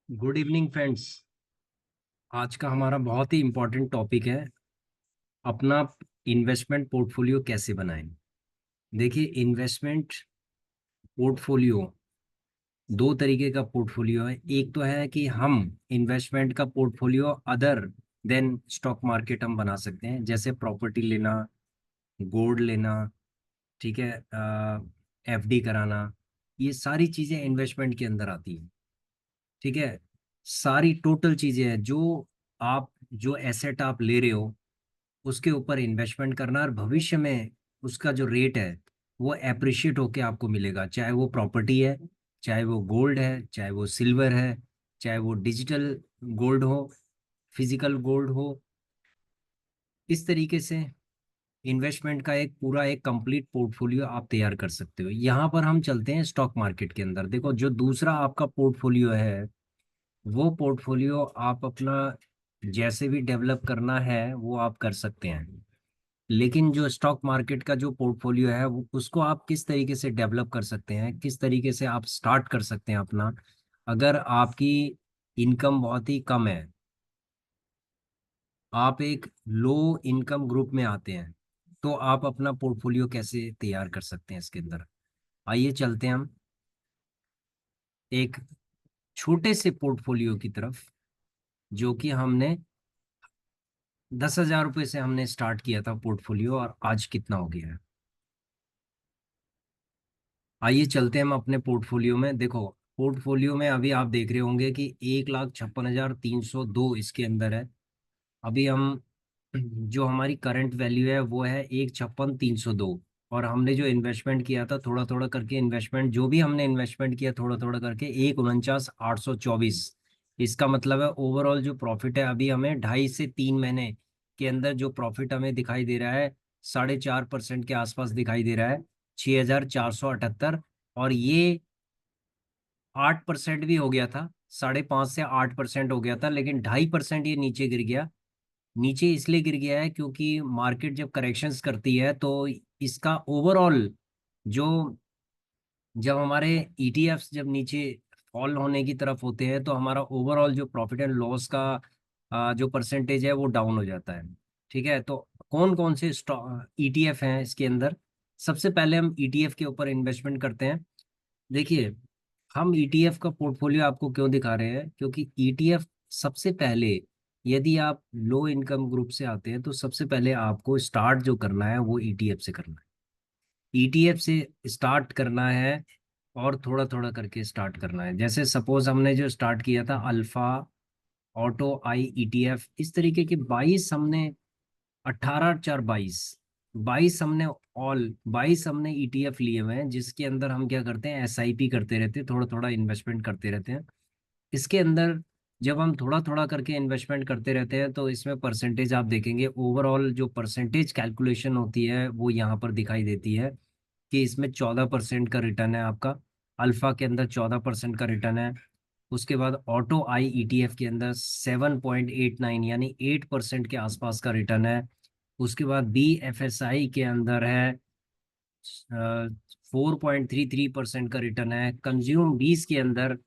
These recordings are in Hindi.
Good evening friends. आज का हमारा बहुत ही इम्पोर्टेंट टॉपिक है अपना इन्वेस्टमेंट पोर्टफोलियो कैसे बनाएं। देखिए, इन्वेस्टमेंट पोर्टफोलियो दो तरीके का पोर्टफोलियो है। एक तो है कि हम इन्वेस्टमेंट का portfolio other than stock market हम बना सकते हैं, जैसे प्रॉपर्टी लेना, गोल्ड लेना, ठीक है, एफडी कराना। ये सारी चीजें इन्वेस्टमेंट के अंदर आती हैं। ठीक है, सारी टोटल चीजें हैं जो एसेट आप ले रहे हो उसके ऊपर इन्वेस्टमेंट करना, और भविष्य में उसका जो रेट है वो एप्रिशिएट होके आपको मिलेगा। चाहे वो प्रॉपर्टी है, चाहे वो गोल्ड है, चाहे वो सिल्वर है, चाहे वो डिजिटल गोल्ड हो, फिजिकल गोल्ड हो। इस तरीके से इन्वेस्टमेंट का एक कंप्लीट पोर्टफोलियो आप तैयार कर सकते हो। यहाँ पर हम चलते हैं स्टॉक मार्केट के अंदर। देखो, जो दूसरा आपका पोर्टफोलियो है वो पोर्टफोलियो आप अपना जैसे भी डेवलप करना है वो आप कर सकते हैं। लेकिन जो स्टॉक मार्केट का जो पोर्टफोलियो है उसको आप किस तरीके से डेवलप कर सकते हैं, किस तरीके से आप स्टार्ट कर सकते हैं अपना, अगर आपकी इनकम बहुत ही कम है, आप एक लो इनकम ग्रुप में आते हैं, तो आप अपना पोर्टफोलियो कैसे तैयार कर सकते हैं इसके अंदर। आइए चलते हैं हम एक छोटे से पोर्टफोलियो की तरफ, जो कि हमने 10,000 रुपये से हमने स्टार्ट किया था पोर्टफोलियो, और आज कितना हो गया है। आइए चलते हैं हम अपने पोर्टफोलियो में। देखो, पोर्टफोलियो में अभी आप देख रहे होंगे कि 1,56,302 इसके अंदर है। अभी हम जो हमारी करंट वैल्यू है वो है 1,56,302, और हमने जो इन्वेस्टमेंट किया था थोड़ा थोड़ा करके, इन्वेस्टमेंट जो भी हमने इन्वेस्टमेंट किया थोड़ा थोड़ा करके, 1,49,824। इसका मतलब है ओवरऑल जो प्रॉफिट है अभी हमें 2.5 से 3 महीने के अंदर जो प्रॉफिट हमें दिखाई दे रहा है, 4.5% के आसपास दिखाई दे रहा है, 6,478। और ये 8% भी हो गया था, 5.5 से 8% हो गया था, लेकिन 2.5% ये नीचे गिर गया। नीचे इसलिए गिर गया है क्योंकि मार्केट जब करेक्शंस करती है तो इसका ओवरऑल जो, जब हमारे ईटीएफ्स जब नीचे फॉल होने की तरफ होते हैं तो हमारा ओवरऑल जो प्रॉफिट एंड लॉस का जो परसेंटेज है वो डाउन हो जाता है। ठीक है, तो कौन कौन से ईटीएफ हैं इसके अंदर। सबसे पहले हम ईटीएफ के ऊपर इन्वेस्टमेंट करते हैं। देखिए, हम ईटीएफ का पोर्टफोलियो आपको क्यों दिखा रहे हैं, क्योंकि ईटीएफ सबसे पहले, यदि आप लो इनकम ग्रुप से आते हैं तो सबसे पहले आपको स्टार्ट जो करना है वो ईटीएफ से करना है। ईटीएफ से स्टार्ट करना है, और थोड़ा थोड़ा करके स्टार्ट करना है। जैसे सपोज हमने जो स्टार्ट किया था अल्फा ऑटो आई ईटीएफ, इस तरीके के 22 हमने, 18 4 22, 22 हमने, ऑल 22 हमने ईटीएफ लिए हुए हैं, जिसके अंदर हम क्या करते हैं, एसआईपी करते रहते हैं, थोड़ा थोड़ा इन्वेस्टमेंट करते रहते हैं। इसके अंदर जब हम थोड़ा थोड़ा करके इन्वेस्टमेंट करते रहते हैं तो इसमें परसेंटेज आप देखेंगे, ओवरऑल जो परसेंटेज कैलकुलेशन होती है वो यहाँ पर दिखाई देती है कि इसमें 14% का रिटर्न है आपका। अल्फा के अंदर 14% का रिटर्न है। उसके बाद ऑटो आई ईटीएफ के अंदर 7.89 यानी 8% के आसपास का रिटर्न है। उसके बाद बी एफ एस आई के अंदर है 4.33% का रिटर्न है। कंज्यूम बीस के अंदर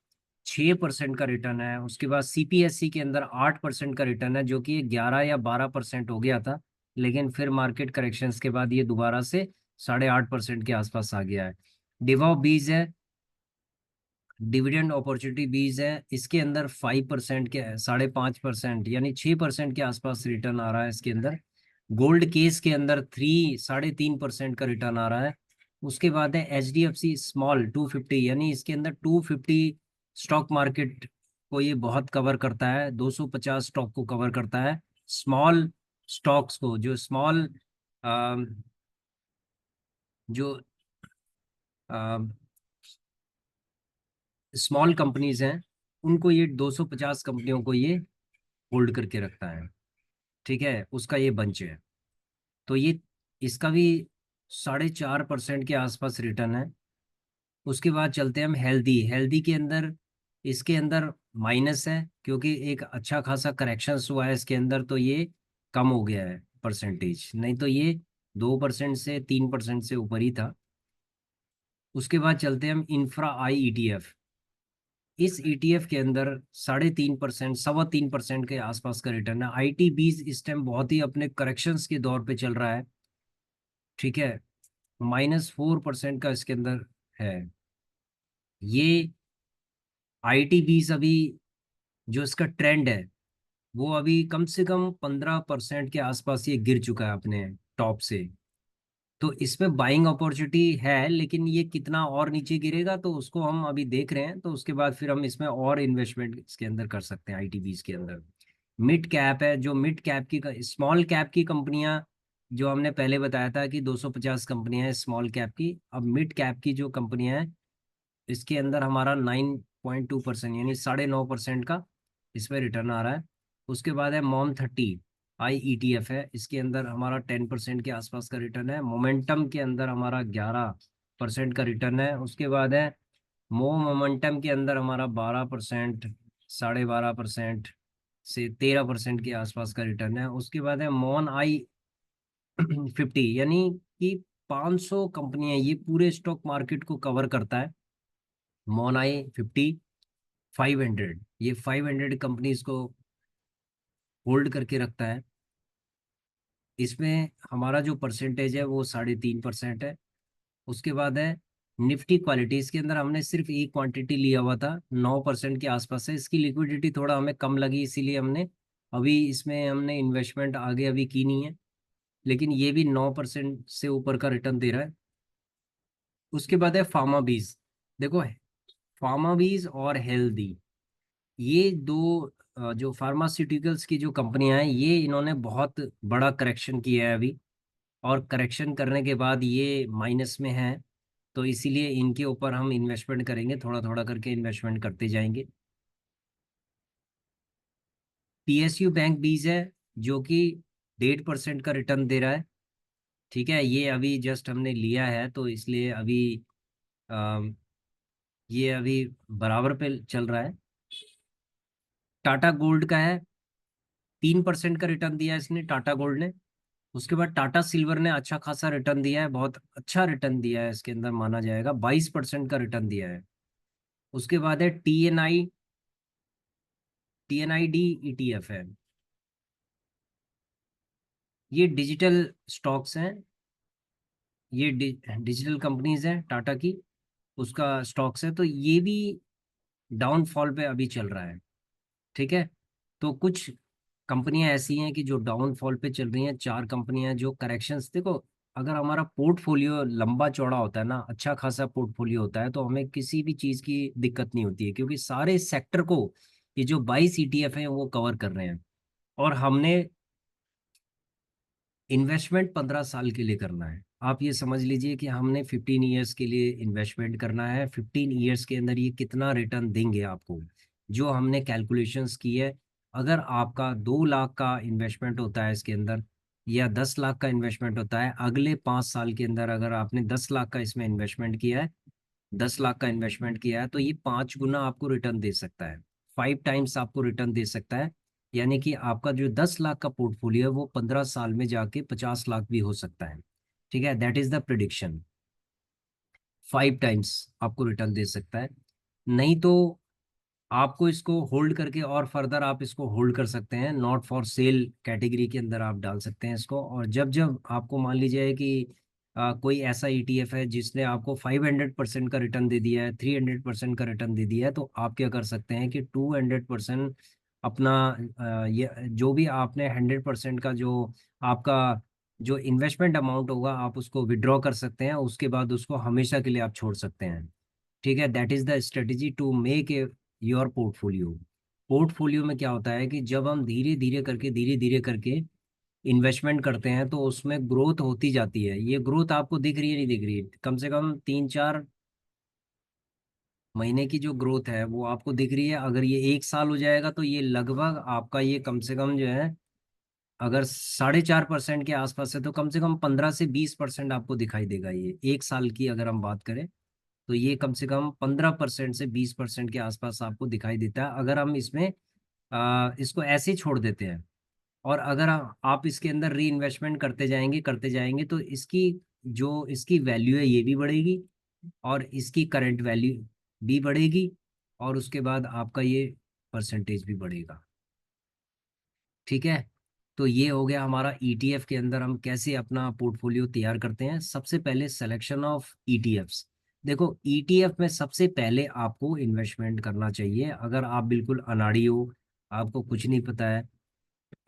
6% का रिटर्न है। उसके बाद सीपीएससी के अंदर 8% का रिटर्न है, जो कि 11 या 12% हो गया था, लेकिन फिर मार्केट करेक्शंस के बाद ये दोबारा से 8.5% के आसपास आ गया है। डिवॉ बीज है, डिविडेंड अपॉर्चुनिटी बीज है, इसके अंदर 5% के, 5.5% यानी 6% के आसपास रिटर्न आ रहा है इसके अंदर। गोल्ड केस के अंदर 3.5% का रिटर्न आ रहा है। उसके बाद है H D F C small 250, यानी इसके अंदर 250 स्टॉक मार्केट को ये बहुत कवर करता है, 250 स्टॉक को कवर करता है। स्मॉल स्टॉक्स को, जो स्मॉल जो स्मॉल कंपनीज हैं, उनको ये 250 कंपनियों को ये होल्ड करके रखता है। ठीक है, उसका ये बंच है। तो ये, इसका भी 4.5% के आसपास रिटर्न है। उसके बाद चलते हैं हम हेल्दी। हेल्दी के अंदर, इसके अंदर माइनस है, क्योंकि एक अच्छा खासा करेक्शंस हुआ है इसके अंदर, तो ये कम हो गया है परसेंटेज, नहीं तो ये 2% से 3% से ऊपर ही था। उसके बाद चलते हैं हम इंफ्रा आई ईटीएफ। इस ईटीएफ के अंदर 3.5%, 3.25% के आसपास का रिटर्न है। आईटी बीज इस टाइम बहुत ही अपने करेक्शंस के दौर पे चल रहा है, ठीक है। -4% का इसके अंदर है। ये आईटी बीज अभी जो इसका ट्रेंड है वो अभी कम से कम 15% के आसपास ये गिर चुका है अपने टॉप से। तो इसमें बाइंग अपॉर्चुनिटी है, लेकिन ये कितना और नीचे गिरेगा तो उसको हम अभी देख रहे हैं, तो उसके बाद फिर हम इसमें और इन्वेस्टमेंट इसके अंदर कर सकते हैं आईटीबीज के अंदर। मिड कैप है, जो मिड कैप की, स्मॉल कैप की कंपनियां जो हमने पहले बताया था कि 250 कंपनियां हैं स्मॉल कैप की, अब मिड कैप की जो कंपनियां हैं इसके अंदर हमारा 9.2% यानी 9.5% का इसमें रिटर्न आ रहा है। उसके बाद है मॉम 30 IETF है, इसके अंदर हमारा 10% के आसपास का रिटर्न है। मोमेंटम के अंदर हमारा 11% का रिटर्न है। उसके बाद है मोमेंटम के अंदर हमारा 12%, 12.5% से 13% के आसपास का रिटर्न है। उसके बाद है मोन I 50 यानी कि 500 कंपनियां, ये पूरे स्टॉक मार्केट को कवर करता है। मोन I 50 500, ये 500 कंपनीज को होल्ड करके रखता है। इसमें हमारा जो परसेंटेज है वो 3.5% है। उसके बाद है निफ्टी क्वालिटी, इसके अंदर हमने सिर्फ एक क्वांटिटी लिया हुआ था, 9% के आसपास है। इसकी लिक्विडिटी थोड़ा हमें कम लगी, इसीलिए हमने अभी इसमें हमने इन्वेस्टमेंट आगे अभी की नहीं है, लेकिन ये भी 9% से ऊपर का रिटर्न दे रहा है। उसके बाद है फार्मा बीज। देखो, फार्मा बीज और हेल्दी, ये दो जो फार्मास्यूटिकल्स की जो कंपनियां हैं, ये इन्होंने बहुत बड़ा करेक्शन किया है अभी, और करेक्शन करने के बाद ये माइनस में है। तो इसीलिए इनके ऊपर हम इन्वेस्टमेंट करेंगे, थोड़ा थोड़ा करके इन्वेस्टमेंट करते जाएंगे। PSU बैंक बीज है जो कि 1.5% का रिटर्न दे रहा है, ठीक है। ये अभी जस्ट हमने लिया है तो इसलिए अभी अम, ये अभी बराबर पे चल रहा है। टाटा गोल्ड का है, 3% का रिटर्न दिया है इसने, टाटा गोल्ड ने। उसके बाद टाटा सिल्वर ने अच्छा खासा रिटर्न दिया है, बहुत अच्छा रिटर्न दिया है, इसके अंदर माना जाएगा 22% का रिटर्न दिया है। उसके बाद है TNID ETF है। ये डिजिटल स्टॉक्स हैं, ये डिजिटल कंपनीज हैं टाटा की, उसका स्टॉक्स है। तो ये भी डाउनफॉल पे अभी चल रहा है, ठीक है। तो कुछ कंपनियां ऐसी हैं कि जो डाउनफॉल पे चल रही हैं, 4 कंपनियां जो करेक्शंस, देखो अगर हमारा पोर्टफोलियो लंबा चौड़ा होता है ना, अच्छा खासा पोर्टफोलियो होता है, तो हमें किसी भी चीज़ की दिक्कत नहीं होती है, क्योंकि सारे सेक्टर को ये जो 22 ETF हैं वो कवर कर रहे हैं। और हमने इन्वेस्टमेंट 15 साल के लिए करना है। आप ये समझ लीजिए कि हमने 15 ईयर्स के लिए इन्वेस्टमेंट करना है। 15 ईयर्स के अंदर ये कितना रिटर्न देंगे आपको, जो हमने कैलकुलेशंस की है। अगर आपका 2 लाख का इन्वेस्टमेंट होता है इसके अंदर, या 10 लाख का इन्वेस्टमेंट होता है, अगले 5 साल के अंदर अगर आपने 10 लाख का इसमें इन्वेस्टमेंट किया है, 10 लाख का इन्वेस्टमेंट किया है, तो ये 5 गुना आपको रिटर्न दे सकता है, 5 टाइम्स आपको रिटर्न दे सकता है। यानी कि आपका जो 10 लाख का पोर्टफोलियो है वो 15 साल में जाके 50 लाख भी हो सकता है, ठीक है। That is the prediction, 5 times आपको रिटर्न दे सकता है। नहीं तो आपको इसको होल्ड करके और फर्दर आप इसको होल्ड कर सकते हैं, नॉट फॉर सेल कैटेगरी के अंदर आप डाल सकते हैं इसको। और जब जब आपको मान लीजिए कि कोई ऐसा ETF है जिसने आपको 500% का रिटर्न दे दिया है, 300% का रिटर्न दे दिया है, तो आप क्या कर सकते हैं कि 200% अपना ये जो भी आपने 100% का जो आपका जो इन्वेस्टमेंट अमाउंट होगा आप उसको विड्रॉ कर सकते हैं, उसके बाद उसको हमेशा के लिए आप छोड़ सकते हैं, ठीक है। That is the strategy to make your portfolio. Portfolio में क्या होता है कि जब हम धीरे धीरे करके इन्वेस्टमेंट करते हैं तो उसमें ग्रोथ होती जाती है। ये ग्रोथ आपको दिख रही है, नहीं दिख रही है, कम से कम 3-4 महीने की जो ग्रोथ है वो आपको दिख रही है। अगर ये 1 साल हो जाएगा तो ये लगभग आपका ये कम से कम जो है, अगर 4.5% के आसपास है तो कम से कम 15 से 20% आपको दिखाई देगा। ये 1 साल की अगर हम बात करें तो ये कम से कम 15% से 20% के आसपास आपको दिखाई देता है, अगर हम इसमें इसको ऐसे ही छोड़ देते हैं। और अगर आप इसके अंदर री इन्वेस्टमेंट करते जाएंगे तो इसकी जो इसकी वैल्यू है ये भी बढ़ेगी, और इसकी करंट वैल्यू भी बढ़ेगी, और उसके बाद आपका ये परसेंटेज भी बढ़ेगा। ठीक है। तो ये हो गया हमारा ईटीएफ के अंदर हम कैसे अपना पोर्टफोलियो तैयार करते हैं। सबसे पहले सिलेक्शन ऑफ ईटीएफ्स। देखो ईटीएफ में सबसे पहले आपको इन्वेस्टमेंट करना चाहिए। अगर आप बिल्कुल अनाड़ी हो, आपको कुछ नहीं पता है,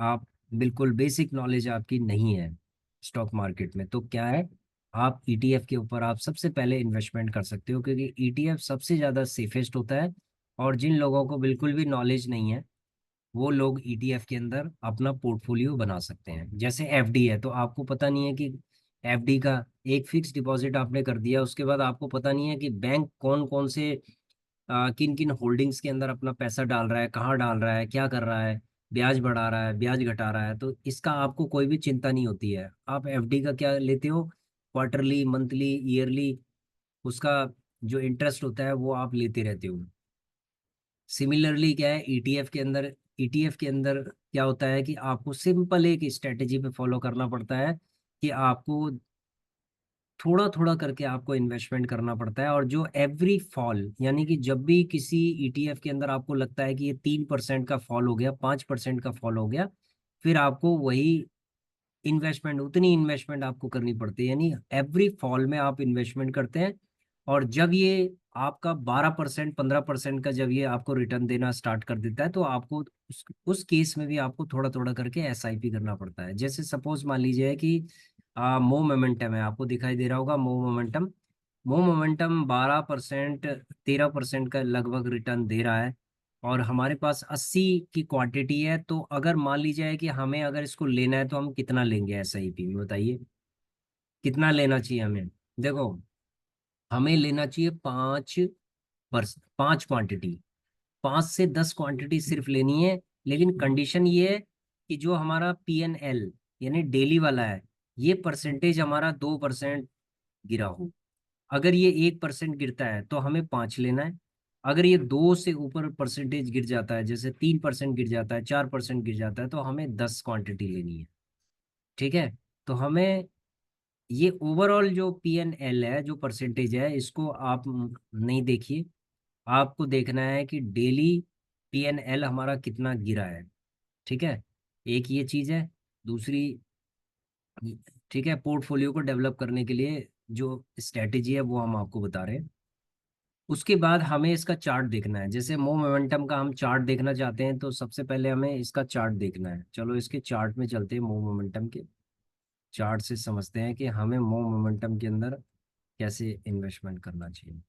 आप बिल्कुल बेसिक नॉलेज आपकी नहीं है स्टॉक मार्केट में, तो क्या है, आप ईटीएफ के ऊपर आप सबसे पहले इन्वेस्टमेंट कर सकते हो, क्योंकि ईटीएफ सबसे ज़्यादा सेफेस्ट होता है। और जिन लोगों को बिल्कुल भी नॉलेज नहीं है, वो लोग ईटीएफ के अंदर अपना पोर्टफोलियो बना सकते हैं। जैसे एफडी है, तो आपको पता नहीं है कि एफडी का एक फिक्स डिपॉजिट आपने कर दिया, उसके बाद आपको पता नहीं है कि बैंक कौन कौन से किन किन होल्डिंग्स के अंदर अपना पैसा डाल रहा है, कहाँ डाल रहा है, क्या कर रहा है, ब्याज बढ़ा रहा है, ब्याज घटा रहा है। तो इसका आपको कोई भी चिंता नहीं होती है। आप एफडी का क्या लेते हो, क्वार्टरली, मंथली, ईयरली, उसका जो इंटरेस्ट होता है वो आप लेते रहते हो। सिमिलरली क्या है ईटीएफ के अंदर, ईटीएफ के अंदर क्या होता है कि आपको सिंपल एक स्ट्रेटेजी पे फॉलो करना पड़ता है कि आपको थोड़ा थोड़ा करके आपको इन्वेस्टमेंट करना पड़ता है। और जो एवरी फॉल, यानी कि जब भी किसी ईटीएफ के अंदर आपको लगता है कि ये 3% का फॉल हो गया, 5% का फॉल हो गया, फिर आपको वही इन्वेस्टमेंट, उतनी इन्वेस्टमेंट आपको करनी पड़ती है, यानी एवरी फॉल में आप इन्वेस्टमेंट करते हैं। और जब ये आपका 12%, 15% का जब ये आपको रिटर्न देना स्टार्ट कर देता है, तो आपको उस केस में भी आपको थोड़ा थोड़ा करके एसआईपी करना पड़ता है। जैसे सपोज मान लीजिए कि मो मोमेंटम है, आपको दिखाई दे रहा होगा मो मोमेंटम। मो मोमेंटम 12%, 13% का लगभग रिटर्न दे रहा है। और हमारे पास 80 की क्वांटिटी है, तो अगर मान लीजिए कि हमें अगर इसको लेना है तो हम कितना लेंगे एसआईपी में, बताइए कितना लेना चाहिए हमें। देखो हमें लेना चाहिए 5 क्वांटिटी, 5 से 10 क्वांटिटी सिर्फ लेनी है। लेकिन कंडीशन ये है कि जो हमारा PNL यानी डेली वाला है, ये परसेंटेज हमारा 2% गिरा हो। अगर ये 1% गिरता है तो हमें 5 लेना है। अगर ये 2 से ऊपर परसेंटेज गिर जाता है, जैसे 3% गिर जाता है, 4% गिर जाता है, तो हमें 10 क्वांटिटी लेनी है। ठीक है। तो हमें ये ओवरऑल जो PNL है, जो परसेंटेज है, इसको आप नहीं देखिए, आपको देखना है कि डेली PNL हमारा कितना गिरा है। ठीक है। एक ये चीज है। दूसरी, ठीक है, पोर्टफोलियो को डेवलप करने के लिए जो स्ट्रेटेजी है वो हम आपको बता रहे हैं। उसके बाद हमें इसका चार्ट देखना है। जैसे मो मोमेंटम का हम चार्ट देखना चाहते हैं, तो सबसे पहले हमें इसका चार्ट देखना है। चलो इसके चार्ट में चलते हैं, मो मोमेंटम के चार्ट से समझते हैं कि हमें मो मोमेंटम के अंदर कैसे इन्वेस्टमेंट करना चाहिए।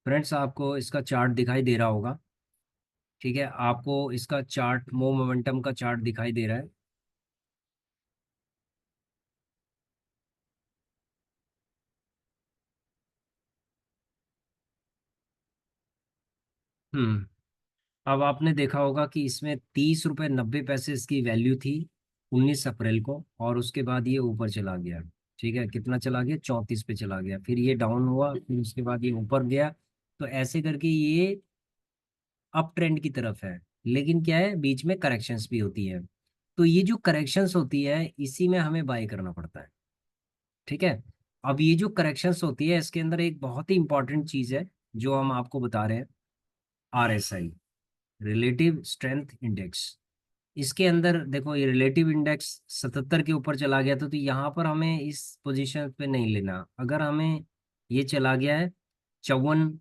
फ्रेंड्स आपको इसका चार्ट दिखाई दे रहा होगा। ठीक है, आपको इसका चार्ट, मो मोमेंटम का चार्ट दिखाई दे रहा है। हम्म। अब आपने देखा होगा कि इसमें 30 रुपये 90 पैसे इसकी वैल्यू थी 19 अप्रैल को, और उसके बाद ये ऊपर चला गया। ठीक है, कितना चला गया, 34 पे चला गया, फिर ये डाउन हुआ, फिर उसके बाद ये ऊपर गया। तो ऐसे करके ये अप ट्रेंड की तरफ है। लेकिन क्या है, बीच में करेक्शंस भी होती है। तो ये जो करेक्शंस होती है, इसी में हमें बाय करना पड़ता है। ठीक है। अब ये जो करेक्शंस होती है, इसके अंदर एक बहुत ही इंपॉर्टेंट चीज है जो हम आपको बता रहे हैं, RSI, रिलेटिव स्ट्रेंथ इंडेक्स। इसके अंदर देखो, ये रिलेटिव इंडेक्स 77 के ऊपर चला गया था, तो यहाँ पर हमें इस पोजीशन पे नहीं लेना। अगर हमें ये चला गया है 54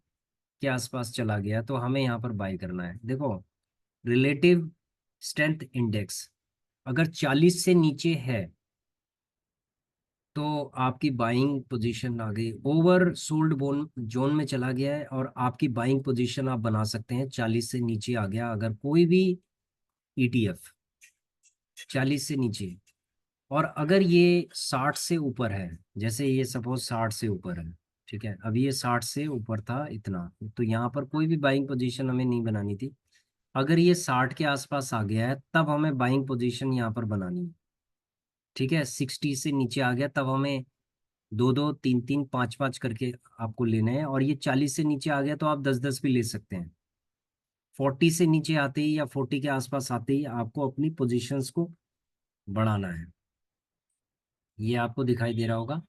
के आसपास चला गया, तो हमें यहाँ पर बाय करना है। देखो रिलेटिव स्ट्रेंथ इंडेक्स अगर 40 से नीचे है, तो आपकी बाइंग पोजीशन आ गई, ओवर सोल्ड बोन जोन में चला गया है, और आपकी बाइंग पोजीशन आप बना सकते हैं। 40 से नीचे आ गया अगर कोई भी ETF, 40 से नीचे। और अगर ये 60 से ऊपर है, जैसे ये सपोज 60 से ऊपर है, ठीक है, अभी ये 60 से ऊपर था इतना, तो यहाँ पर कोई भी बाइंग पोजीशन हमें नहीं बनानी थी। अगर ये 60 के आसपास आ गया है, तब हमें बाइंग पोजीशन यहाँ पर बनानी है। ठीक है, 60 से नीचे आ गया, तब हमें दो दो, तीन तीन, पाँच पाँच करके आपको लेने हैं। और ये 40 से नीचे आ गया तो आप 10 10 भी ले सकते हैं। 40 से नीचे आते ही या 40 के आसपास आते ही आपको अपनी पोजीशंस को बढ़ाना है। ये आपको दिखाई दे रहा होगा।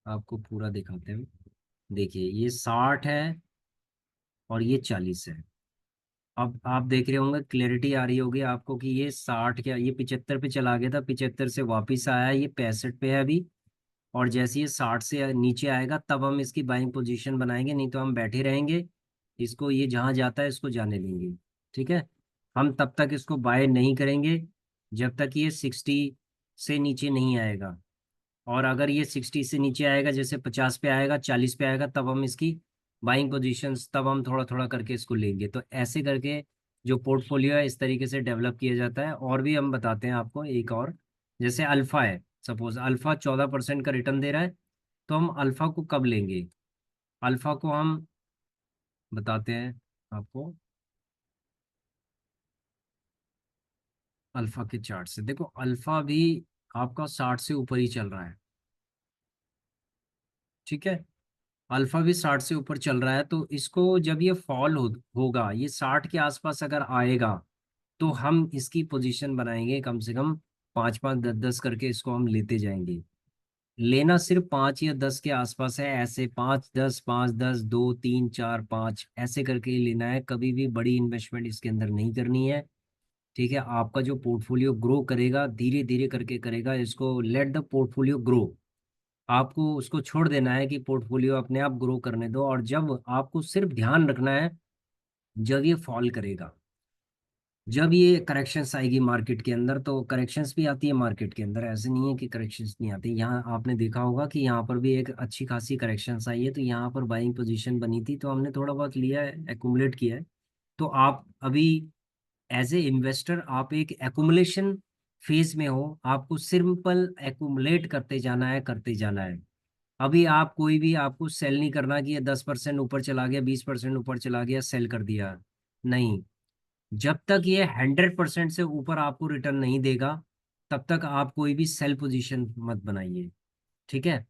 आपको पूरा दिखाते हैं। देखिए ये 60 है और ये 40 है। अब आप देख रहे होंगे, क्लैरिटी आ रही होगी आपको कि ये 60 क्या, ये 75 पे चला गया था, 75 से वापस आया, ये 65 पे है अभी। और जैसे ये 60 से नीचे आएगा तब हम इसकी बाइंग पोजीशन बनाएंगे, नहीं तो हम बैठे रहेंगे। इसको ये जहां जाता है इसको जाने देंगे। ठीक है। हम तब तक इसको बाय नहीं करेंगे जब तक ये 60 से नीचे नहीं आएगा। और अगर ये 60 से नीचे आएगा, जैसे 50 पे आएगा, 40 पे आएगा, तब हम इसकी बाइंग पोजीशंस, तब हम थोड़ा थोड़ा करके इसको लेंगे। तो ऐसे करके जो पोर्टफोलियो है इस तरीके से डेवलप किया जाता है। और भी हम बताते हैं आपको एक और। जैसे अल्फा है, सपोज अल्फा 14% का रिटर्न दे रहा है, तो हम अल्फा को कब लेंगे? अल्फा को हम बताते हैं आपको। अल्फा के चार्ट से देखो, अल्फा भी आपका 60 से ऊपर ही चल रहा है। ठीक है। अल्फा भी 60 से ऊपर चल रहा है, तो इसको जब ये फॉल होगा, ये 60 के आसपास अगर आएगा, तो हम इसकी पोजीशन बनाएंगे कम से कम 5 5 10 10 करके, इसको हम लेते जाएंगे। लेना सिर्फ 5 या 10 के आसपास है, ऐसे 5 10 5 10 2 3 4 5 ऐसे करके ही लेना है। कभी भी बड़ी इन्वेस्टमेंट इसके अंदर नहीं करनी है। ठीक है। आपका जो पोर्टफोलियो ग्रो करेगा धीरे धीरे करके करेगा, इसको लेट द पोर्टफोलियो ग्रो। आपको उसको छोड़ देना है कि पोर्टफोलियो अपने आप ग्रो करने दो। और जब आपको सिर्फ ध्यान रखना है, जब ये फॉल करेगा, जब ये करेक्शंस आएगी मार्केट के अंदर, तो करेक्शंस भी आती है मार्केट के अंदर, ऐसे नहीं है कि करेक्शंस नहीं आती। यहाँ आपने देखा होगा कि यहाँ पर भी एक अच्छी खासी करेक्शंस आई है, तो यहाँ पर बाइंग पोजीशन बनी थी, तो हमने थोड़ा बहुत लिया है, एक्यूमुलेट किया है। तो आप अभी एज ए इन्वेस्टर आप एक एक्यूमुलेशन फेज में हो, आपको सिंपल एक्यूमुलेट करते जाना है, करते जाना है। अभी आप कोई भी, आपको सेल नहीं करना कि ये 10% ऊपर चला गया, 20% ऊपर चला गया, सेल कर दिया। नहीं। जब तक ये 100% से ऊपर आपको रिटर्न नहीं देगा, तब तक आप कोई भी सेल पोजीशन मत बनाइए। ठीक है।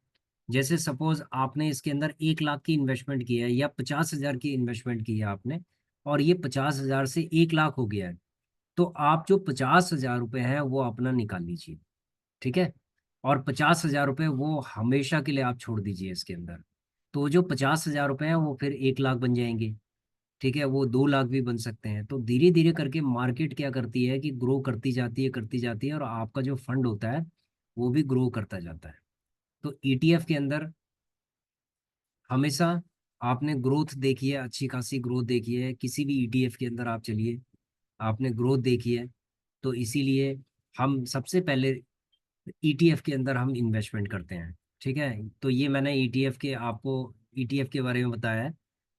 जैसे सपोज आपने इसके अंदर 1 लाख की इन्वेस्टमेंट की है या 50,000 की इन्वेस्टमेंट की है आपने, और ये 50,000 से 1 लाख हो गया है, तो आप जो 50,000 रुपये हैं वो अपना निकाल लीजिए। ठीक है। और 50,000 रुपये वो हमेशा के लिए आप छोड़ दीजिए इसके अंदर। तो जो 50,000 रुपये हैं वो फिर 1 लाख बन जाएंगे। ठीक है। वो 2 लाख भी बन सकते हैं। तो धीरे धीरे करके मार्केट क्या करती है कि ग्रो करती जाती है, करती जाती है, और आपका जो फंड होता है वो भी ग्रो करता जाता है। तो ईटीएफ के अंदर हमेशा आपने ग्रोथ देखी है, अच्छी खासी ग्रोथ देखी है, किसी भी ईटीएफ के अंदर आप चलिए, आपने ग्रोथ देखी है। तो इसीलिए हम सबसे पहले ईटीएफ के अंदर हम इन्वेस्टमेंट करते हैं। ठीक है। तो ये मैंने ईटीएफ के आपको ईटीएफ के बारे में बताया है।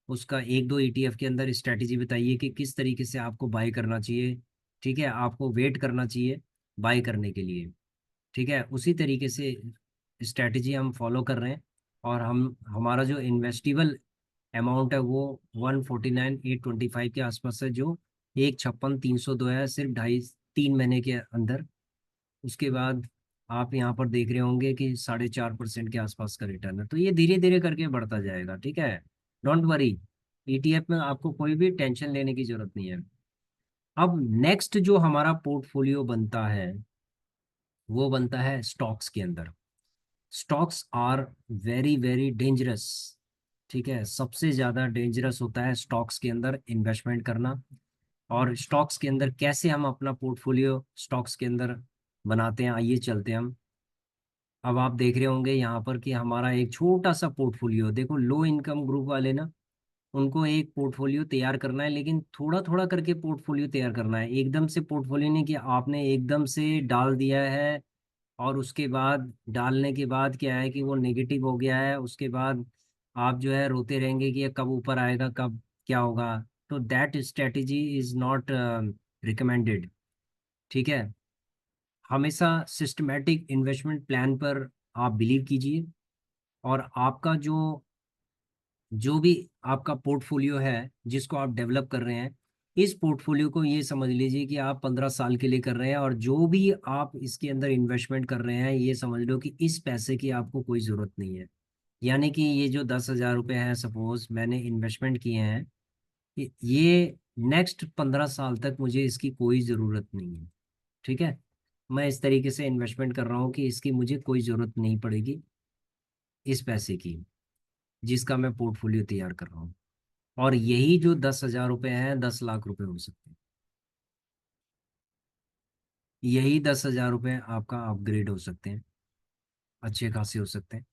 उसका एक दो ईटीएफ के अंदर स्ट्रैटेजी बताइए कि किस तरीके से आपको बाय करना चाहिए। ठीक है। आपको वेट करना चाहिए बाय करने के लिए। ठीक है। उसी तरीके से स्ट्रैटेजी हम फॉलो कर रहे हैं। और हम हमारा जो इन्वेस्टिबल अमाउंट है वो 149,825 के आसपास है, जो 156,302 है, सिर्फ 2.5 3 महीने के अंदर। उसके बाद आप यहाँ पर देख रहे होंगे कि 4.5% के आसपास का रिटर्न है। तो ये धीरे धीरे करके बढ़ता जाएगा। ठीक है। डोंट वरी, ईटीएफ में आपको कोई भी टेंशन लेने की जरूरत नहीं है। अब नेक्स्ट जो हमारा पोर्टफोलियो बनता है वो बनता है स्टॉक्स के अंदर। Stocks are very very dangerous. ठीक है। सबसे ज्यादा डेंजरस होता है स्टॉक्स के अंदर इन्वेस्टमेंट करना। और स्टॉक्स के अंदर कैसे हम अपना पोर्टफोलियो स्टॉक्स के अंदर बनाते हैं, आइए चलते हैं हम। अब आप देख रहे होंगे यहाँ पर कि हमारा एक छोटा सा पोर्टफोलियो, देखो लो इनकम ग्रुप वाले ना, उनको एक पोर्टफोलियो तैयार करना है, लेकिन थोड़ा थोड़ा करके पोर्टफोलियो तैयार करना है। एकदम से पोर्टफोलियो नहीं कि आपने एकदम से डाल दिया है, और उसके बाद डालने के बाद क्या है कि वो नेगेटिव हो गया है, उसके बाद आप जो है रोते रहेंगे कि ये कब ऊपर आएगा, कब क्या होगा। तो that strategy is not recommended. ठीक है। हमेशा सिस्टमेटिक इन्वेस्टमेंट प्लान पर आप बिलीव कीजिए। और आपका जो जो भी आपका पोर्टफोलियो है जिसको आप डेवलप कर रहे हैं, इस पोर्टफोलियो को ये समझ लीजिए कि आप 15 साल के लिए कर रहे हैं, और जो भी आप इसके अंदर इन्वेस्टमेंट कर रहे हैं ये समझ लो कि इस पैसे की आपको कोई ज़रूरत नहीं है। यानी कि ये जो 10,000 रुपये हैं सपोज मैंने इन्वेस्टमेंट किए हैं, ये नेक्स्ट 15 साल तक मुझे इसकी कोई ज़रूरत नहीं है। ठीक है। मैं इस तरीके से इन्वेस्टमेंट कर रहा हूँ कि इसकी मुझे कोई ज़रूरत नहीं पड़ेगी। इस पैसे की, जिसका मैं पोर्टफोलियो तैयार कर रहा हूँ। और यही जो 10,000 रुपये हैं, 10 लाख रुपए हो सकते हैं। यही 10,000 रुपये आपका अपग्रेड हो सकते हैं, अच्छे खासे हो सकते हैं।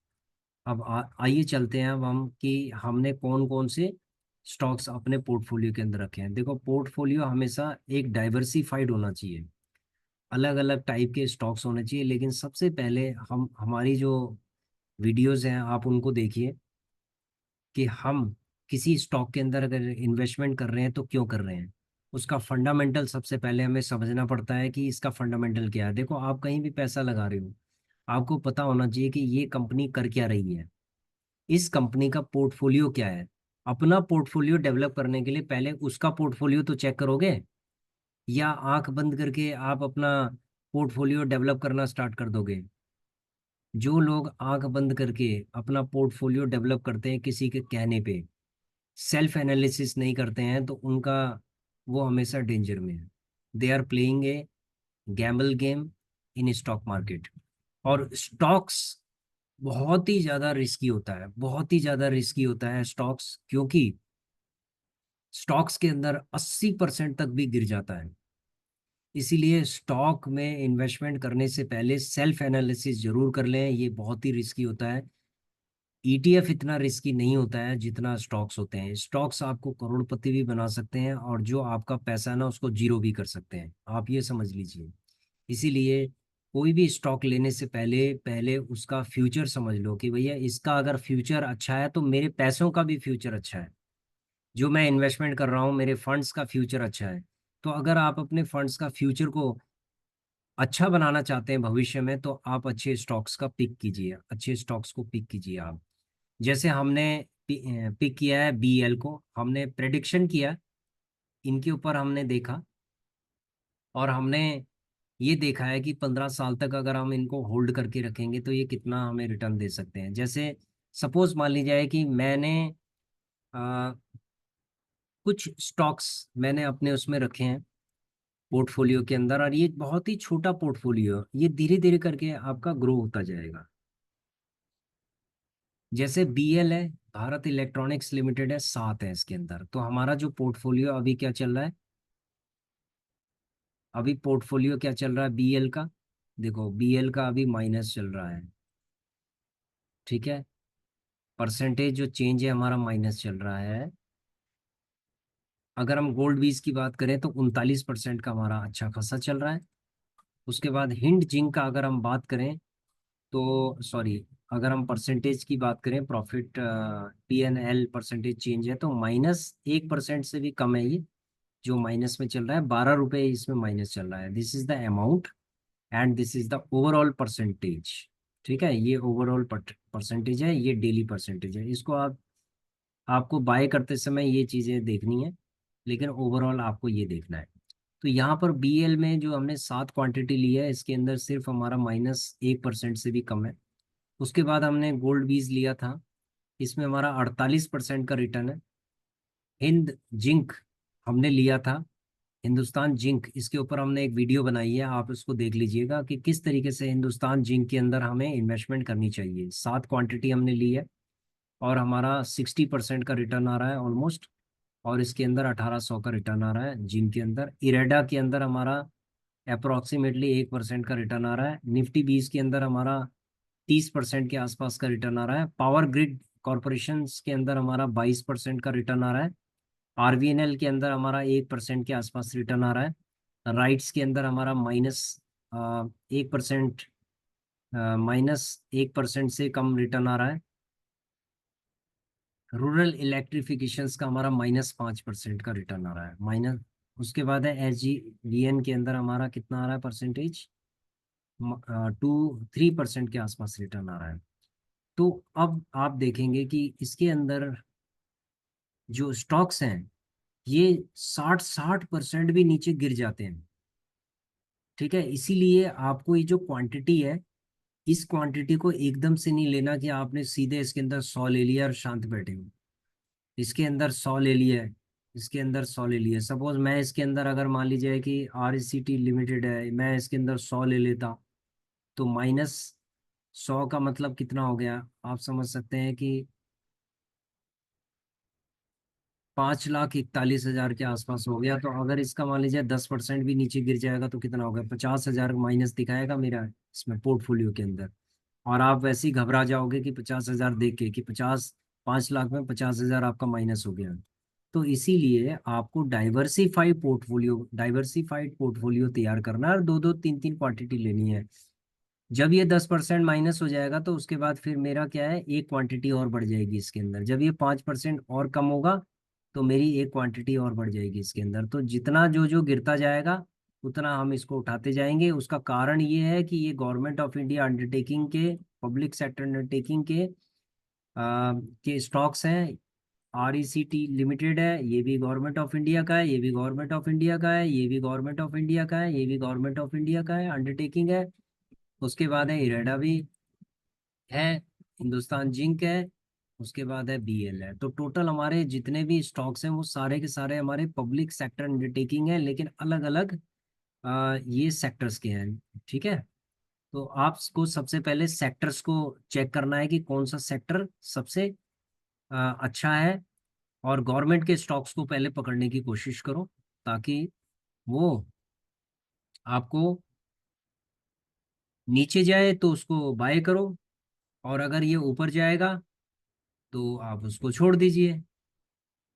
अब आइए चलते हैं अब हम कि हमने कौन कौन से स्टॉक्स अपने पोर्टफोलियो के अंदर रखे हैं। देखो, पोर्टफोलियो हमेशा एक डाइवर्सिफाइड होना चाहिए, अलग अलग टाइप के स्टॉक्स होने चाहिए। लेकिन सबसे पहले हम हमारी जो वीडियोस हैं आप उनको देखिए कि हम किसी स्टॉक के अंदर अगर इन्वेस्टमेंट कर रहे हैं तो क्यों कर रहे हैं। उसका फंडामेंटल सबसे पहले हमें समझना पड़ता है कि इसका फंडामेंटल क्या है। देखो, आप कहीं भी पैसा लगा रहे हो, आपको पता होना चाहिए कि ये कंपनी कर क्या रही है, इस कंपनी का पोर्टफोलियो क्या है। अपना पोर्टफोलियो डेवलप करने के लिए पहले उसका पोर्टफोलियो तो चेक करोगे, या आंख बंद करके आप अपना पोर्टफोलियो डेवलप करना स्टार्ट कर दोगे। जो लोग आंख बंद करके अपना पोर्टफोलियो डेवलप करते हैं किसी के कहने पे, सेल्फ एनालिसिस नहीं करते हैं, तो उनका वो हमेशा डेंजर में है। They are playing a gamble game in stock market. और स्टॉक्स बहुत ही ज्यादा रिस्की होता है, बहुत ही ज्यादा रिस्की होता है स्टॉक्स, क्योंकि स्टॉक्स के अंदर 80% तक भी गिर जाता है। इसीलिए स्टॉक में इन्वेस्टमेंट करने से पहले सेल्फ एनालिसिस जरूर कर लें, ये बहुत ही रिस्की होता है। ईटीएफ इतना रिस्की नहीं होता है जितना स्टॉक्स होते हैं। स्टॉक्स आपको करोड़पति भी बना सकते हैं, और जो आपका पैसा है ना उसको जीरो भी कर सकते हैं, आप ये समझ लीजिए। इसीलिए कोई भी स्टॉक लेने से पहले पहले उसका फ्यूचर समझ लो कि भैया इसका अगर फ्यूचर अच्छा है तो मेरे पैसों का भी फ्यूचर अच्छा है। जो मैं इन्वेस्टमेंट कर रहा हूँ मेरे फंड्स का फ्यूचर अच्छा है। तो अगर आप अपने फंड्स का फ्यूचर को अच्छा बनाना चाहते हैं भविष्य में, तो आप अच्छे स्टॉक्स का पिक कीजिए, अच्छे स्टॉक्स को पिक कीजिए आप। जैसे हमने पिक किया है बीएल को, हमने प्रेडिक्शन किया, इनके ऊपर हमने देखा, और हमने ये देखा है कि 15 साल तक अगर हम इनको होल्ड करके रखेंगे तो ये कितना हमें रिटर्न दे सकते हैं। जैसे सपोज मान लीजिए कि मैंने आ, कुछ स्टॉक्स मैंने अपने उसमें रखे हैं पोर्टफोलियो के अंदर, और ये बहुत ही छोटा पोर्टफोलियो है, ये धीरे धीरे करके आपका ग्रो होता जाएगा। जैसे बीएल है, भारत इलेक्ट्रॉनिक्स लिमिटेड है, 7 है इसके अंदर। तो हमारा जो पोर्टफोलियो अभी क्या चल रहा है, अभी पोर्टफोलियो क्या चल रहा है बीएल का, देखो बीएल का अभी माइनस चल रहा है। ठीक है, परसेंटेज जो चेंज है हमारा माइनस चल रहा है। अगर हम गोल्ड बीज की बात करें तो 39% का हमारा अच्छा खासा चल रहा है। उसके बाद हिंड जिंक का अगर हम बात करें तो सॉरी, अगर हम परसेंटेज की बात करें, प्रॉफिट पीएनएल परसेंटेज चेंज है तो -1% से भी कम है ये, जो माइनस में चल रहा है। 12 रुपये इसमें माइनस चल रहा है। This is the amount and this is the overall percentage. ठीक है, ये ओवरऑल परसेंटेज है, ये डेली परसेंटेज है। इसको आपको बाय करते समय ये चीज़ें देखनी है, लेकिन ओवरऑल आपको ये देखना है। तो यहाँ पर बीएल में जो हमने 7 क्वांटिटी ली है, इसके अंदर सिर्फ हमारा -1% से भी कम है। उसके बाद हमने गोल्ड बीज लिया था, इसमें हमारा 48% का रिटर्न है। हिंद जिंक हमने लिया था, हिंदुस्तान जिंक, इसके ऊपर हमने एक वीडियो बनाई है, आप उसको देख लीजिएगा कि किस तरीके से हिंदुस्तान जिंक के अंदर हमें इन्वेस्टमेंट करनी चाहिए। 7 क्वांटिटी हमने ली है, और हमारा 60% का रिटर्न आ रहा है ऑलमोस्ट। और इसके अंदर 1800 का रिटर्न आ रहा है जिंक के अंदर। इरेडा के अंदर हमारा अप्रोक्सीमेटली 1% का रिटर्न आ रहा है। निफ्टी 20 के अंदर हमारा 30% के आसपास का रिटर्न आ रहा है। पावर ग्रिड कॉरपोरेशन के अंदर हमारा 22% का रिटर्न आ रहा है। आरवीएनएल के अंदर हमारा 1% के आसपास रिटर्न आ रहा है। राइट्स के अंदर हमारा -1%, -1% से कम रिटर्न आ रहा है। रूरल इलेक्ट्रिफिकेशंस का हमारा -5% का रिटर्न आ रहा है, माइनस। उसके बाद है एसजीवीएन के अंदर हमारा कितना आ रहा है परसेंटेज, 2-3% के आसपास रिटर्न आ रहा है। तो अब आप देखेंगे कि इसके अंदर जो स्टॉक्स हैं ये 60-60% भी नीचे गिर जाते हैं। ठीक है, इसीलिए आपको ये जो क्वांटिटी है, इस क्वांटिटी को एकदम से नहीं लेना कि आपने सीधे इसके अंदर 100 ले लिया और शांत बैठे हो। इसके अंदर 100 ले लिया है, इसके अंदर 100 ले लिया। सपोज मैं इसके अंदर अगर मान लीजिए कि आरईसीटी लिमिटेड है, मैं इसके अंदर 100 ले लेता, तो माइनस 100 का मतलब कितना हो गया, आप समझ सकते हैं कि 5,41,000 के आसपास हो गया। तो अगर इसका मान लीजिए 10% भी नीचे गिर जाएगा तो कितना होगा, 50,000 माइनस दिखाएगा मेरा इसमें पोर्टफोलियो के अंदर। और आप वैसे ही घबरा जाओगे कि 50,000 देख के कि 5 लाख में 50,000 आपका माइनस हो गया। तो इसीलिए आपको डाइवर्सिफाइड पोर्टफोलियो तैयार करना है, और दो दो तीन तीन क्वांटिटी लेनी है। जब ये 10% माइनस हो जाएगा तो उसके बाद फिर मेरा क्या है, एक क्वांटिटी और बढ़ जाएगी इसके अंदर। जब ये 5% और कम होगा तो मेरी एक क्वांटिटी और बढ़ जाएगी इसके अंदर। तो जितना जो जो गिरता जाएगा उतना हम इसको उठाते जाएंगे। उसका कारण ये है कि ये गवर्नमेंट ऑफ इंडिया अंडरटेकिंग के, पब्लिक सेक्टर अंडरटेकिंग के स्टॉक्स हैं। RECT लिमिटेड है, ये भी गवर्नमेंट ऑफ इंडिया का है, ये भी गवर्नमेंट ऑफ इंडिया का है, ये भी गवर्नमेंट ऑफ इंडिया का है, ये भी गवर्नमेंट ऑफ इंडिया का है, अंडरटेकिंग है। उसके बाद है इरेडा भी है, हिंदुस्तान जिंक है, उसके बाद है BL है। तो टोटल हमारे जितने भी स्टॉक्स हैं वो सारे के सारे हमारे पब्लिक सेक्टर अंडरटेकिंग है, लेकिन अलग अलग ये सेक्टर्स के हैं। ठीक है। तो आपको सबसे पहले सेक्टर्स को चेक करना है कि कौन सा सेक्टर सबसे अच्छा है, और गवर्नमेंट के स्टॉक्स को पहले पकड़ने की कोशिश करो, ताकि वो आपको नीचे जाए तो उसको बाय करो, और अगर ये ऊपर जाएगा तो आप उसको छोड़ दीजिए।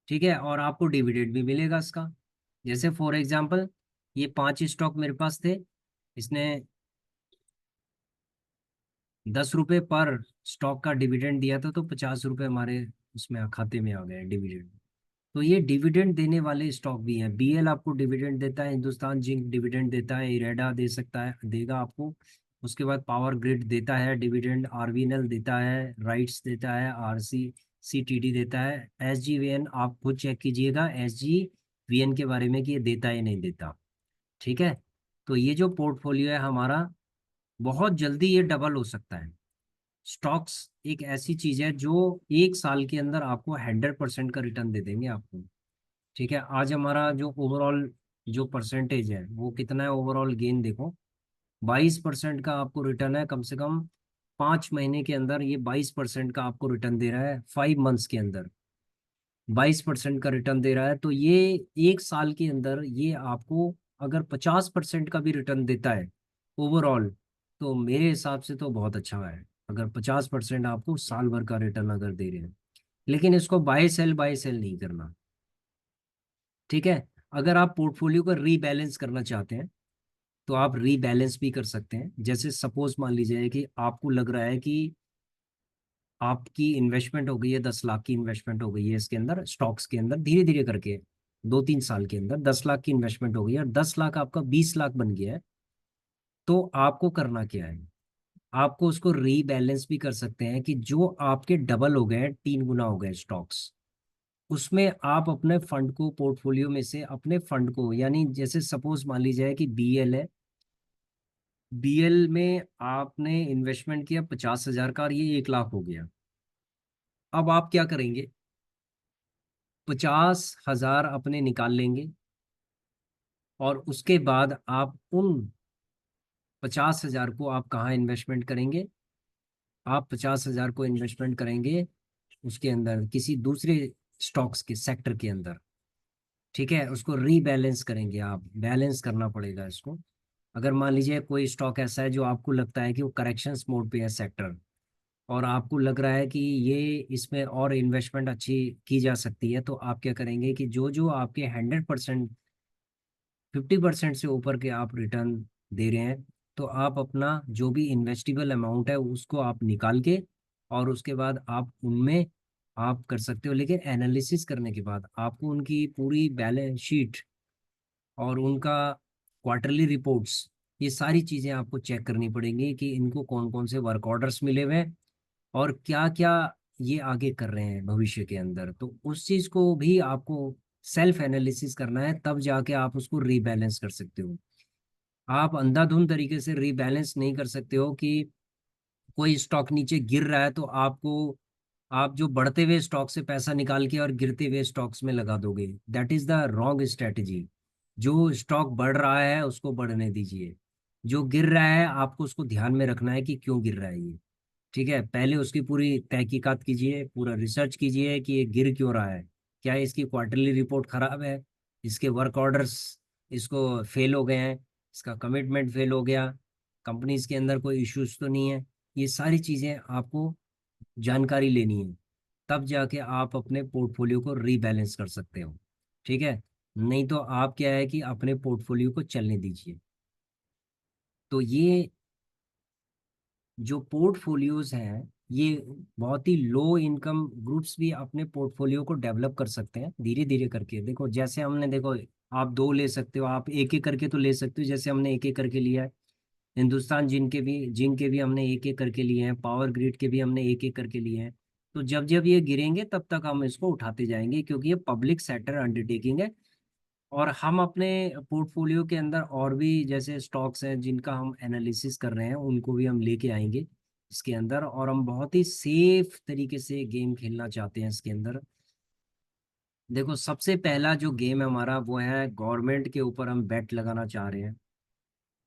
ठीक है। और आपको डिविडेंड भी मिलेगा इसका। जैसे फॉर एग्जांपल ये 5 स्टॉक मेरे पास थे, इसने 10 रुपए पर स्टॉक का डिविडेंड दिया था, तो 50 रुपए हमारे उसमें खाते में आ गए डिविडेंड। तो ये डिविडेंड देने वाले स्टॉक भी हैं। BL आपको डिविडेंड देता है, हिंदुस्तान जिंक डिविडेंड देता है, इरेडा दे सकता है, देगा आपको। उसके बाद पावर ग्रिड देता है डिविडेंड, RVNL देता है, राइट्स देता है, RCCTD देता है। SGVN आप खुद चेक कीजिएगा SGVN के बारे में कि ये देता है या नहीं देता। ठीक है। तो ये जो पोर्टफोलियो है हमारा, बहुत जल्दी ये डबल हो सकता है। स्टॉक्स एक ऐसी चीज है जो 1 साल के अंदर आपको 100% का रिटर्न दे देंगे आपको। ठीक है। आज हमारा जो ओवरऑल जो परसेंटेज है वो कितना है, ओवरऑल गेन देखो 22% का आपको रिटर्न है कम से कम। 5 महीने के अंदर ये 22% का आपको रिटर्न दे रहा है, 5 मंथ्स के अंदर 22% का रिटर्न दे रहा है। तो ये 1 साल के अंदर ये आपको अगर 50% का भी रिटर्न देता है ओवरऑल, तो मेरे हिसाब से तो बहुत अच्छा है। अगर 50% आपको साल भर का रिटर्न अगर दे रहे हैं, लेकिन इसको बाय सेल नहीं करना। ठीक है। अगर आप पोर्टफोलियो को रीबैलेंस करना चाहते हैं तो आप रीबैलेंस भी कर सकते हैं। जैसे सपोज मान लीजिए कि आपको लग रहा है कि आपकी इन्वेस्टमेंट हो गई है, 10 लाख की इन्वेस्टमेंट हो गई है इसके अंदर, स्टॉक्स के अंदर धीरे धीरे करके 2-3 साल के अंदर 10 लाख की इन्वेस्टमेंट हो गई है, और 10 लाख आपका 20 लाख बन गया है। तो आपको करना क्या है, आपको उसको रीबैलेंस भी कर सकते हैं कि जो आपके डबल हो गए, 3 गुना हो गए स्टॉक्स, उसमें आप अपने फंड को, पोर्टफोलियो में से अपने फंड को, यानी जैसे सपोज मान लीजिए कि BL है, BL में आपने इन्वेस्टमेंट किया 50,000 का और ये 1 लाख हो गया। अब आप क्या करेंगे, 50,000 अपने निकाल लेंगे, और उसके बाद आप उन 50,000 को आप कहाँ इन्वेस्टमेंट करेंगे, आप 50,000 को इन्वेस्टमेंट करेंगे उसके अंदर किसी दूसरे स्टॉक्स के सेक्टर के अंदर। ठीक है। उसको रीबैलेंस करेंगे, आप बैलेंस करना पड़ेगा इसको। अगर मान लीजिए कोई स्टॉक ऐसा है जो आपको लगता है कि वो करेक्शंस मोड पे है सेक्टर, और आपको लग रहा है कि ये इसमें और इन्वेस्टमेंट अच्छी की जा सकती है, तो आप क्या करेंगे कि जो जो आपके 100%, 50% से ऊपर के आप रिटर्न दे रहे हैं, तो आप अपना जो भी इन्वेस्टेबल अमाउंट है उसको आप निकाल के, और उसके बाद आप उनमें आप कर सकते हो। लेकिन एनालिसिस करने के बाद आपको उनकी पूरी बैलेंस शीट और उनका क्वार्टरली रिपोर्ट्स, ये सारी चीज़ें आपको चेक करनी पड़ेंगी कि इनको कौन कौन से वर्क ऑर्डर्स मिले हुए हैं, और क्या क्या ये आगे कर रहे हैं भविष्य के अंदर। तो उस चीज़ को भी आपको सेल्फ एनालिसिस करना है, तब जाके आप उसको रीबैलेंस कर सकते हो। आप अंधाधुंध तरीके से रीबैलेंस नहीं कर सकते हो कि कोई स्टॉक नीचे गिर रहा है तो आप जो बढ़ते हुए स्टॉक से पैसा निकाल के और गिरते हुए स्टॉक्स में लगा दोगे, that is the wrong strategy. जो स्टॉक बढ़ रहा है उसको बढ़ने दीजिए, जो गिर रहा है आपको उसको ध्यान में रखना है कि क्यों गिर रहा है ये। ठीक है, पहले उसकी पूरी तहकीकात कीजिए, पूरा रिसर्च कीजिए कि ये गिर क्यों रहा है। क्या इसकी क्वार्टरली रिपोर्ट खराब है, इसके वर्क ऑर्डर्स इसको फेल हो गए हैं, इसका कमिटमेंट फेल हो गया, कंपनीज के अंदर कोई इश्यूज तो नहीं है। ये सारी चीज़ें आपको जानकारी लेनी है, तब जाके आप अपने पोर्टफोलियो को रीबैलेंस कर सकते हो। ठीक है, नहीं तो आप क्या है कि अपने पोर्टफोलियो को चलने दीजिए। तो ये जो पोर्टफोलियोज हैं, ये बहुत ही लो इनकम ग्रुप्स भी अपने पोर्टफोलियो को डेवलप कर सकते हैं धीरे धीरे करके। देखो जैसे हमने, देखो आप दो ले सकते हो, आप एक एक करके तो ले सकते हो, जैसे हमने एक एक करके लिया है। हिंदुस्तान जिनके भी हमने एक एक करके लिए हैं, पावर ग्रिड के भी हमने एक एक करके लिए हैं। तो जब जब ये गिरेंगे तब तक हम इसको उठाते जाएंगे, क्योंकि ये पब्लिक सेक्टर अंडरटेकिंग है। और हम अपने पोर्टफोलियो के अंदर और भी जैसे स्टॉक्स हैं जिनका हम एनालिसिस कर रहे हैं, उनको भी हम लेके आएंगे इसके अंदर। और हम बहुत ही सेफ तरीके से गेम खेलना चाहते हैं इसके अंदर। देखो सबसे पहला जो गेम है हमारा, वो है गवर्नमेंट के ऊपर हम बेट लगाना चाह रहे हैं।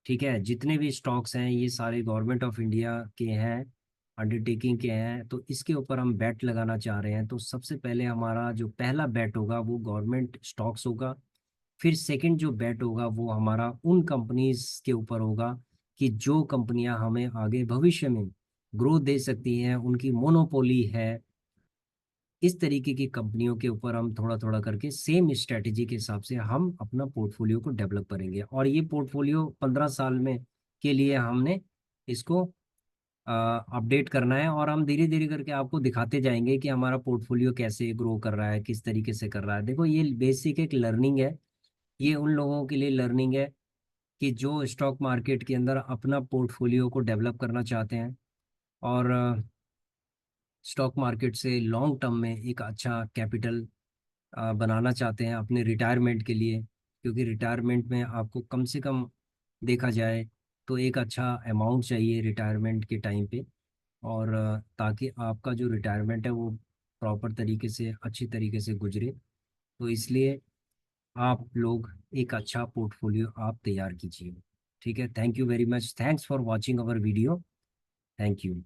ठीक है, जितने भी स्टॉक्स हैं ये सारे गवर्नमेंट ऑफ इंडिया के हैं, अंडरटेकिंग के हैं, तो इसके ऊपर हम बेट लगाना चाह रहे हैं। तो सबसे पहले हमारा जो पहला बेट होगा वो गवर्नमेंट स्टॉक्स होगा। फिर सेकंड जो बेट होगा वो हमारा उन कंपनीज के ऊपर होगा कि जो कंपनियां हमें आगे भविष्य में ग्रोथ दे सकती हैं, उनकी मोनोपोली है। इस तरीके की कंपनियों के ऊपर हम थोड़ा थोड़ा करके सेम स्ट्रेटेजी के हिसाब से हम अपना पोर्टफोलियो को डेवलप करेंगे। और ये पोर्टफोलियो 15 साल में के लिए हमने इसको अपडेट करना है। और हम धीरे धीरे करके आपको दिखाते जाएंगे कि हमारा पोर्टफोलियो कैसे ग्रो कर रहा है, किस तरीके से कर रहा है। देखो ये बेसिक एक लर्निंग है, ये उन लोगों के लिए लर्निंग है कि जो स्टॉक मार्केट के अंदर अपना पोर्टफोलियो को डेवलप करना चाहते हैं, और स्टॉक मार्केट से लॉन्ग टर्म में एक अच्छा कैपिटल बनाना चाहते हैं अपने रिटायरमेंट के लिए। क्योंकि रिटायरमेंट में आपको कम से कम देखा जाए तो एक अच्छा अमाउंट चाहिए रिटायरमेंट के टाइम पे। और ताकि आपका जो रिटायरमेंट है वो प्रॉपर तरीके से, अच्छी तरीके से गुजरे। तो इसलिए आप लोग एक अच्छा पोर्टफोलियो आप तैयार कीजिए। ठीक है, thank you very much, thanks for watching our video. Thank you.